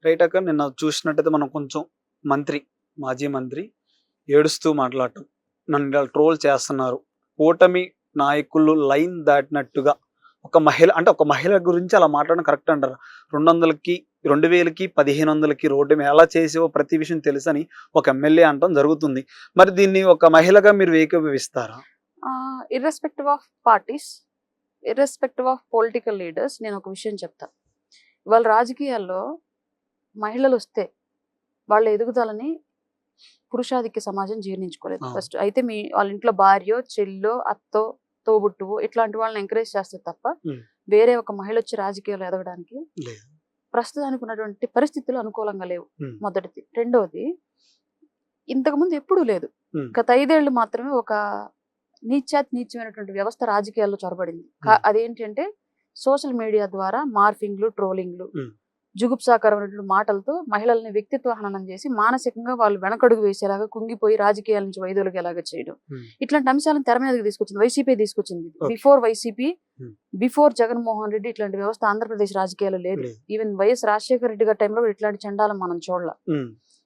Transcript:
Right అక్క. నిన్న చూసినట్టయితే మనం కొంచెం మాజీ మంత్రి ఏడుస్తూ మాట్లాడటం, నన్ను ఇలా ట్రోల్ చేస్తున్నారు, కూటమి నాయకులు లైన్ దాటినట్టుగా. ఒక మహిళ గురించి అలా మాట్లాడడం కరెక్ట్ అంటారా? 200కి 2000కి 1500కి రోడ్డు మీద ఎలా చేసేవో ప్రతి విషయం తెలుసని ఒక ఎమ్మెల్యే అనటం జరుగుతుంది. మరి దీన్ని ఒక మహిళగా మీరు ఏకీభవిస్తారా? Irrespective of parties, irrespective of political leaders, నేను ఒక విషయం చెప్తా. వాళ్ళ రాజకీయాల్లో మహిళలు వస్తే వాళ్ళ ఎదుగుదలని పురుషాధిక్య సమాజం జీర్ణించుకోలేదు ఫస్ట్. అయితే వాళ్ళ ఇంట్లో భార్యో, చెల్లో, అత్తో, తోబుట్టువో ఇట్లాంటి వాళ్ళని ఎంకరేజ్ చేస్తే తప్ప వేరే ఒక మహిళ వచ్చి రాజకీయాలు ఎదగడానికి ప్రస్తుతానికి ఉన్నటువంటి పరిస్థితులు అనుకూలంగా లేవు. మొదటిది. రెండవది, ఇంతకుముందు ఎప్పుడూ లేదు. గత 5 ఏళ్ళు మాత్రమే ఒక నీచమైనటువంటి వ్యవస్థ రాజకీయాల్లో చొరబడింది. అదేంటంటే సోషల్ మీడియా ద్వారా మార్ఫింగ్లు, ట్రోలింగ్లు, జుగుప్సాకరమైనటువంటి మాటలతో మహిళల్ని వ్యక్తిత్వ హననం చేసి మానసికంగా వాళ్ళు వెనకడుగు వేసేలాగా, కుంగిపోయి రాజకీయాల నుంచి వైదొలిగేలాగా చేయడం, ఇట్లాంటి అంశాలను తెర మీదకి తీసుకొచ్చింది. వైసీపీ తీసుకొచ్చింది. బిఫోర్ జగన్మోహన్ రెడ్డి ఇట్లాంటి వ్యవస్థ ఆంధ్రప్రదేశ్ రాజకీయాలు లేదు. ఈవెన్ వైఎస్ రాజశేఖర రెడ్డి గారి టైంలో ఇట్లాంటి చండాలం మనం చూడాల.